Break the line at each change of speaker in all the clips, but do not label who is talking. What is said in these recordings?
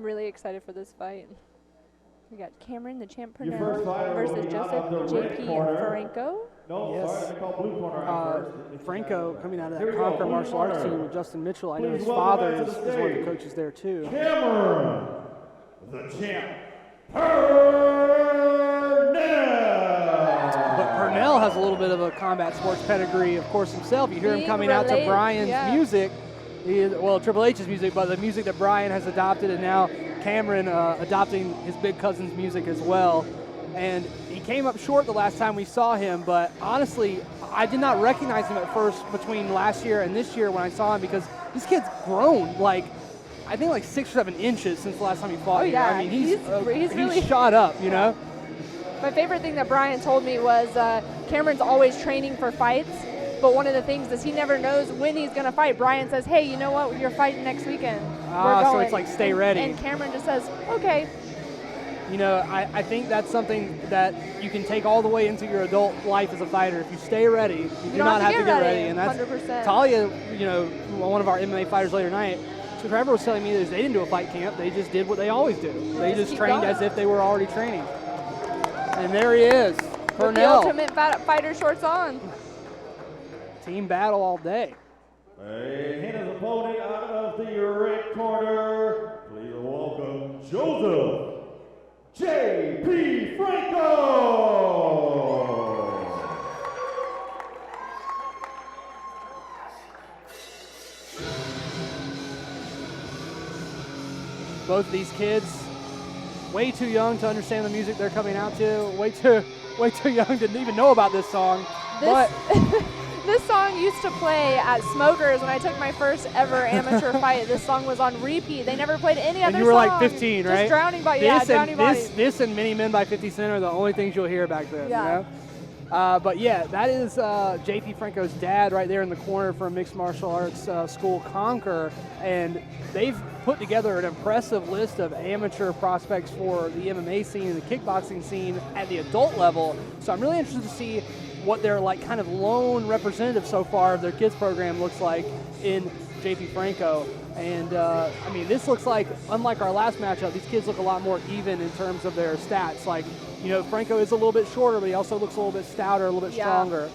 really excited for this fight. We got Cameron, the champ Purnell, versus Joseph J.P. Franco.
Yes. Franco coming out of that Conquer martial arts team with Justin Mitchell. I know his father is one of the coaches there too.
Cameron, the champ, Purnell.
But Purnell has a little bit of a combat sports pedigree, of course, himself. You hear him coming out to Brian's music. Well, Triple H's music, but the music that Brian has adopted, and now Cameron adopting his big cousin's music as well. And he came up short the last time we saw him, but honestly, I did not recognize him at first between last year and this year when I saw him, because this kid's grown like, I think like 6 or 7 inches since the last time he fought here. I mean, he's really shot up, you know?
My favorite thing that Brian told me was Cameron's always training for fights, but one of the things is he never knows when he's going to fight. Brian says, hey, you know what, you're fighting next weekend.
So it's like, stay ready.
And Cameron just says, okay.
You know, I think that's something that you can take all the way into your adult life as a fighter. If you stay ready, you do not have to get ready. And that's
100%.
Talia, you know, one of our MMA fighters later tonight, so Trevor was telling me that they didn't do a fight camp. They just did what they always do. They just trained as if they were already training. And there he is, Purnell.
With the Ultimate Fighter shorts on.
Team battle all day.
And his opponent out of the red corner, please welcome Joseph J.P. Franco.
Both of these kids, way too young to understand the music they're coming out to. Way too young to even know about this song.
This song used to play at Smokers when I took my first ever amateur fight. This song was on repeat. They never played any other song.
And you were like 15, right?
Just Drowning Body. Yeah, Drowning Body.
This and Many Men by 50 Cent are the only things you'll hear back then.
Yeah.
You know? But yeah, that is J.P. Franco's dad right there in the corner from Mixed Martial Arts School Conquer. And they've put together an impressive list of amateur prospects for the MMA scene and the kickboxing scene at the adult level. So I'm really interested to see what their like kind of lone representative so far of their kids program looks like in J.P. Franco. And I mean, this looks like, unlike our last matchup, these kids look a lot more even in terms of their stats. Like, you know, Franco is a little bit shorter, but he also looks a little bit stouter, a little bit stronger.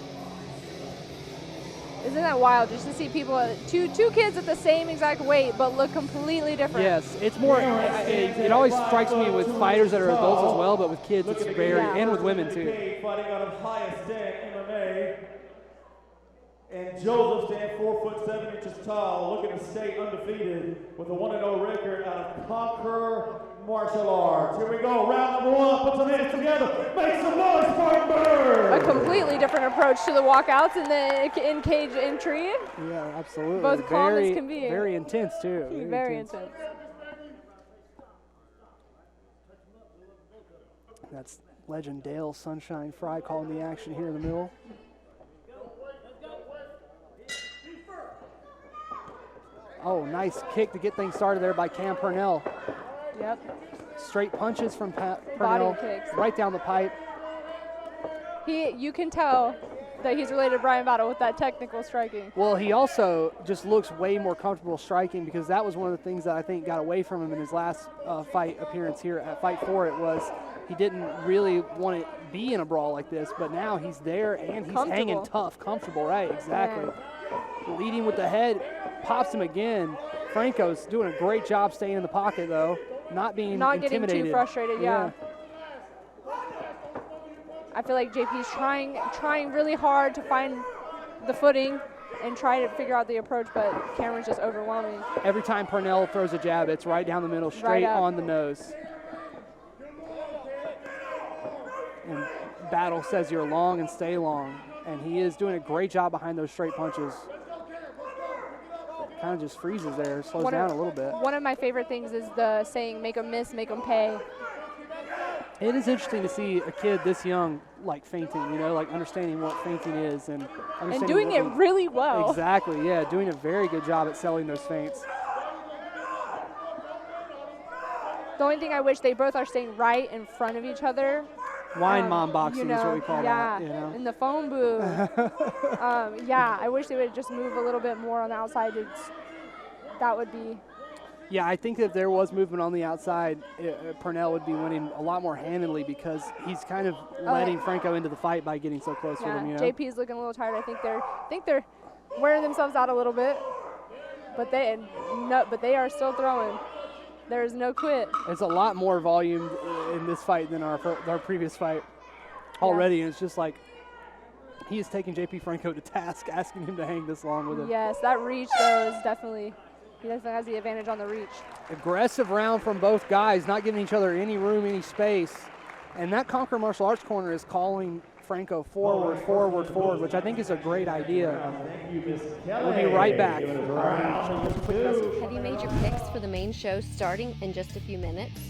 Isn't that wild just to see people, two kids at the same exact weight but look completely different?
Yes, it's more, it always strikes me with fighters that are adults as well, but with kids it's very, and with women too.
Fighting out of highest stand MMA. And Joseph stands 4'7" tall, looking to stay undefeated with a 1-0 record out of Conquer Martial Arts. Here we go, round number 1. Put some hands together. Make some noise, Spartanburg!
A completely different approach to the walkouts and the in-cage entry.
Yeah, absolutely.
Both calm as can be.
Very intense too.
Very intense.
That's legend Dale Sunshine Fry calling the action here in the middle. Oh, nice kick to get things started there by Cam Purnell.
Yep.
Straight punches from Purnell.
Body kicks.
Right down the pipe.
You can tell that he's related to Brian Battle with that technical striking.
Well, he also just looks way more comfortable striking, because that was one of the things that I think got away from him in his last fight appearance here at Fight For It, was he didn't really want to be in a brawl like this, but now he's there and he's hanging tough, comfortable, right, exactly. Yeah. Leading with the head, pops him again. Franco's doing a great job staying in the pocket though, not intimidated.
Getting too frustrated, yeah. I feel like JP's trying really hard to find the footing and try to figure out the approach, but Cameron's just overwhelming.
Every time Purnell throws a jab, it's right down the middle, straight on the nose. And Battle says you're long and stay long, and he is doing a great job behind those straight punches. Kind of just freezes there, slows down a little bit.
One of my favorite things is the saying, make them miss, make them pay.
It is interesting to see a kid this young like feinting, you know, like understanding what feinting is and
doing it really well.
Exactly, yeah, doing a very good job at selling those feints.
The only thing I wish, they both are staying right in front of each other.
Wine mom boxing is what we call that. You know?
In the phone booth. Yeah, I wish they would just move a little bit more on the outside. That would be.
Yeah, I think if there was movement on the outside, Purnell would be winning a lot more handily because he's kind of letting Franco into the fight by getting so close with him. You know?
JP's looking a little tired. I think they're wearing themselves out a little bit, but they are still throwing. There is no quit.
It's a lot more volume in this fight than our previous fight already, and it's just like he is taking JP Franco to task, asking him to hang this long with him.
Yes, that reach though is definitely. He definitely has the advantage on the reach.
Aggressive round from both guys, not giving each other any room, any space. And that Conquer Martial Arts corner is calling Franco forward, forward, forward, which I think is a great idea. We'll be right back.
Have you made your picks for the main show starting in just a few minutes?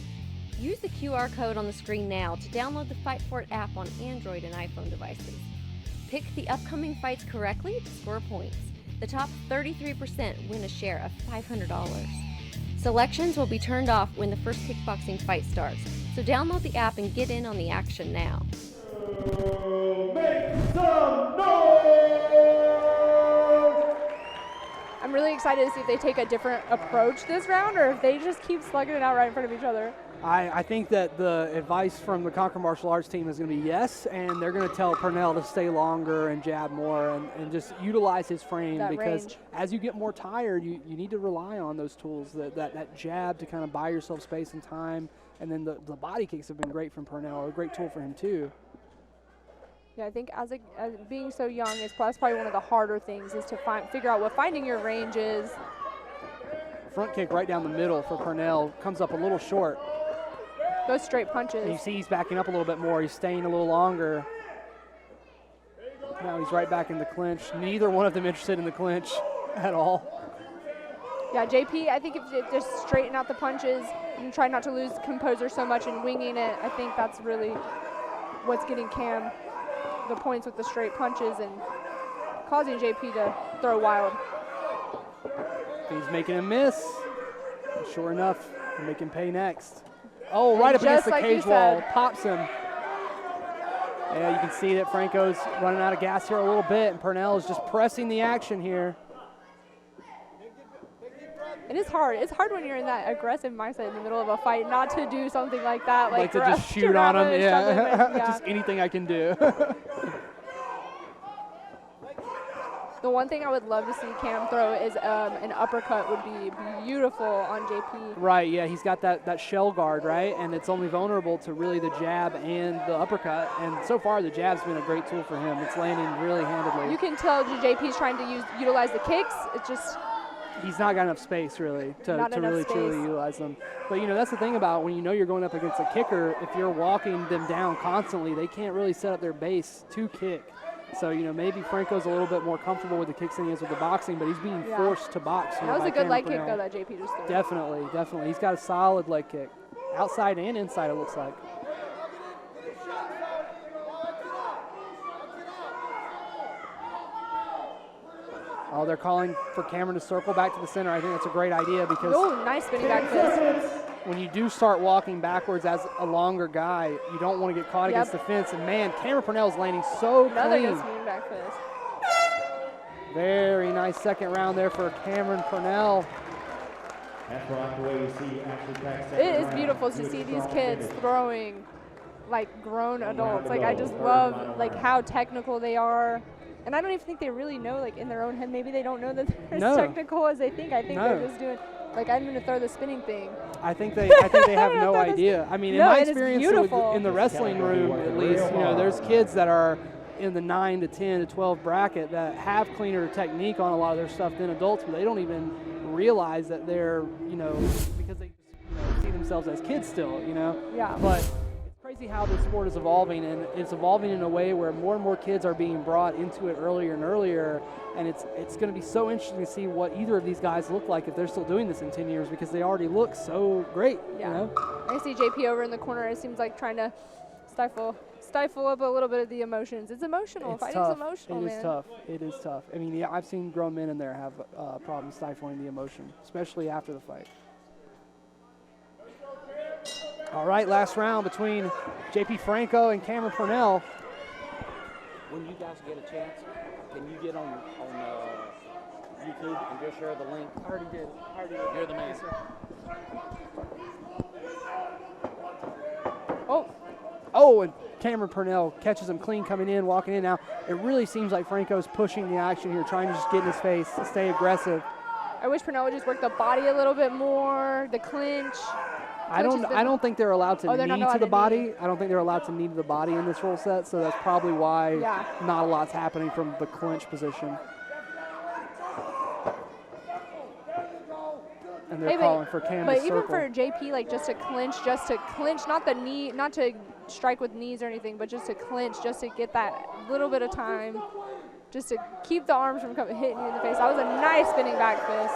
Use the QR code on the screen now to download the Fight For It app on Android and iPhone devices. Pick the upcoming fights correctly to score points. The top 33% win a share of $500. Selections will be turned off when the first kickboxing fight starts, so download the app and get in on the action now.
Make some noise!
I'm really excited to see if they take a different approach this round or if they just keep slugging it out right in front of each other.
I think that the advice from the Conquer Martial Arts team is going to be yes, and they're going to tell Purnell to stay longer and jab more and just utilize his frame because
range.
As you get more tired, you need to rely on those tools, that jab to kind of buy yourself space and time, and then the body kicks have been great from Purnell, a great tool for him too.
Yeah, I think as being so young, that's probably one of the harder things is to figure out what finding your range is.
Front kick right down the middle for Purnell comes up a little short.
Those straight punches.
And you see he's backing up a little bit more. He's staying a little longer. Now he's right back in the clinch. Neither one of them interested in the clinch at all.
Yeah, JP, I think if they just straighten out the punches and try not to lose composure so much and winging it, I think that's really what's getting Cam the points with the straight punches and causing JP to throw wild.
He's making a miss. And sure enough, he'll make him pay next. Oh, right up against the cage wall, pops him. Yeah, you can see that Franco's running out of gas here a little bit, and Purnell is just pressing the action here.
It is hard. It's hard when you're in that aggressive mindset in the middle of a fight not to do something like that.
Like to just shoot on him, yeah. Just anything I can do.
The one thing I would love to see Cam throw is an uppercut would be beautiful on JP.
Right, yeah, he's got that shell guard, right? And it's only vulnerable to really the jab and the uppercut. And so far, the jab's been a great tool for him. It's landing really handedly.
You can tell JP's trying to utilize the kicks. It's just...
He's not got enough space, really, to really truly utilize them. But, you know, that's the thing about when you know you're going up against a kicker, if you're walking them down constantly, they can't really set up their base to kick. So, you know, maybe Franco's a little bit more comfortable with the kicks than he is with the boxing, but he's being forced to box.
That was a good leg kick, though, that JP just threw.
Definitely, definitely. He's got a solid leg kick. Outside and inside, it looks like. Oh, they're calling for Cameron to circle back to the center. I think that's a great idea because
nice spinning back fist.
When you do start walking backwards as a longer guy, you don't want to get caught against the fence. And, man, Cameron Purnell is landing so
Another
clean.
good spinning back fist.
Very nice second round there for Cameron Purnell.
That's right, the way you see action-packed
It is beautiful to see these kids throwing like grown adults. Like I just love like how technical they are. And I don't even think they really know, like in their own head, maybe they don't know that they're as technical as they think. I think they're just doing, like, I'm going to throw the spinning thing.
I think they have no idea. I mean, in my experience in the wrestling room, at least, you know, there's kids that are in the 9 to 10 to 12 bracket that have cleaner technique on a lot of their stuff than adults, but they don't even realize that they're, you know, because they just, see themselves as kids still, you know.
Yeah.
But crazy how the sport is evolving, and it's evolving in a way where more and more kids are being brought into it earlier and earlier, and it's going to be so interesting to see what either of these guys look like if they're still doing this in 10 years because they already look so great.
Yeah.
You know?
I see JP over in the corner. It seems like trying to stifle up a little bit of the emotions. It's emotional. Fighting's emotional, man.
It is tough. It is tough. I mean, yeah, I've seen grown men in there have problems stifling the emotion, especially after the fight. All right, last round between JP Franco and Cameron Purnell.
When you guys get a chance, can you get on YouTube and just share the link?
I already did.
You're the man.
Oh, and Cameron Purnell catches him clean coming in, walking in now. It really seems like Franco's pushing the action here, trying to just get in his face, stay aggressive.
I wish Purnell would just work the body a little bit more, the clinch.
I don't think they're allowed to knee to the body.
Knee.
I don't think they're allowed to knee to the body in this rule set, so that's probably why not a lot's happening from the clinch position. And they're calling for Cam to circle.
But even for JP, like just to clinch, not the knee, not to strike with knees or anything, but just to clinch, just to get that little bit of time, just to keep the arms from hitting you in the face. That was a nice spinning back fist.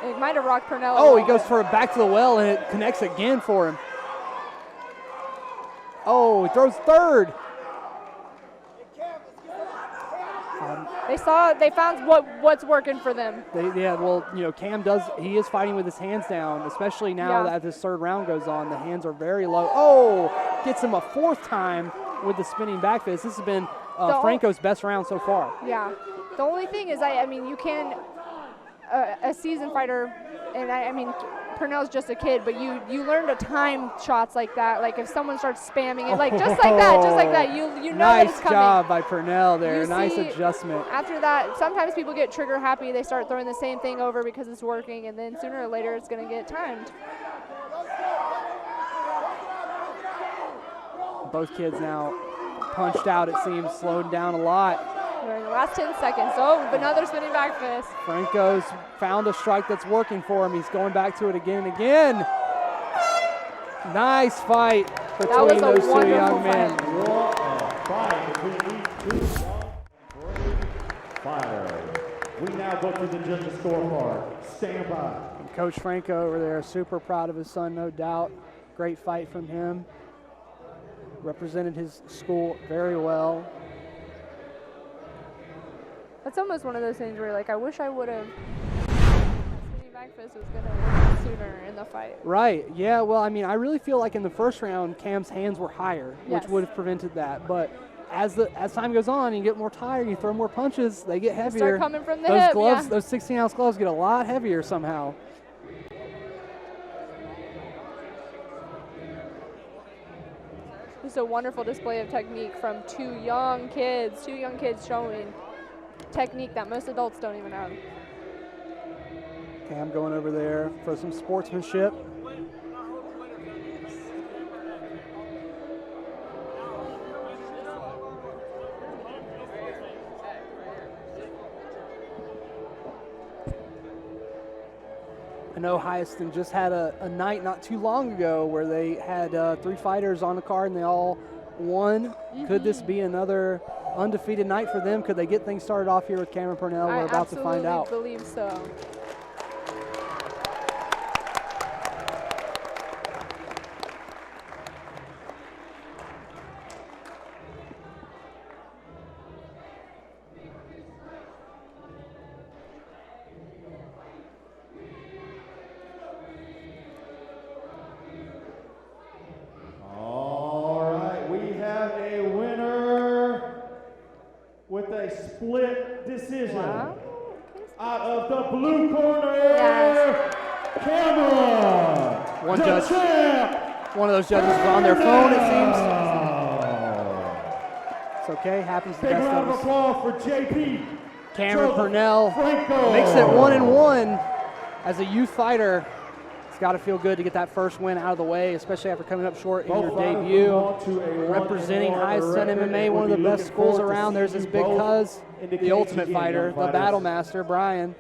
It might have rocked Purnell.
Oh, he goes for a back to the well, and it connects again for him. Oh, he throws third.
They found what's working for them.
Cam he is fighting with his hands down, especially now that this third round goes on. The hands are very low. Oh, gets him a fourth time with the spinning back fist. This has been Franco's best round so far.
Yeah. The only thing is, you can, a seasoned fighter, and I mean, Purnell's just a kid, but you learn to time shots like that. Like if someone starts spamming it, like just like that, you know that it's coming.
Nice job by Purnell there. Nice adjustment.
After that, sometimes people get trigger happy. They start throwing the same thing over because it's working, and then sooner or later it's going to get timed.
Both kids now punched out, it seems, slowed down a lot.
We're in the last 10 seconds. Oh, another spinning back fist.
Franco's found a strike that's working for him. He's going back to it again and again. Nice fight between those two young men.
What a fight between these two fighters. We now go to the judges' scorecard. Stand by.
And Coach Franco over there, super proud of his son, no doubt. Great fight from him. Represented his school very well.
That's almost one of those things where, like, I wish I would have. Spinning back fist was going to work sooner in the fight.
Right. Yeah. Well, I mean, I really feel like in the first round, Cam's hands were higher, which would have prevented that. But as time goes on, you get more tired, you throw more punches, they get heavier.
Start coming from the
those
hip.
Gloves, those 16-ounce gloves get a lot heavier somehow.
Just a wonderful display of technique from two young kids showing technique that most adults don't even have.
Cam going over there for some sportsmanship. I know Hyaston just had a night not too long ago where they had 3 fighters on the card and they all won. Could this be another undefeated night for them? Could they get things started off here with Cameron Purnell? We're about to find out.
I believe so.
Split decision. Wow. Out of the blue corner, Cameron.
One judge. One of those judges is on their phone, it seems. It's okay, happens to the best of us. Big round of
applause for JP.
Cameron Purnell makes it 1-1 as a youth fighter. It's got to feel good to get that first win out of the way, especially after coming up short in your debut. Representing Hyaston MMA, one of the best schools around. There's his big cuz, the Ultimate Fighter, the Battle Master, Brian.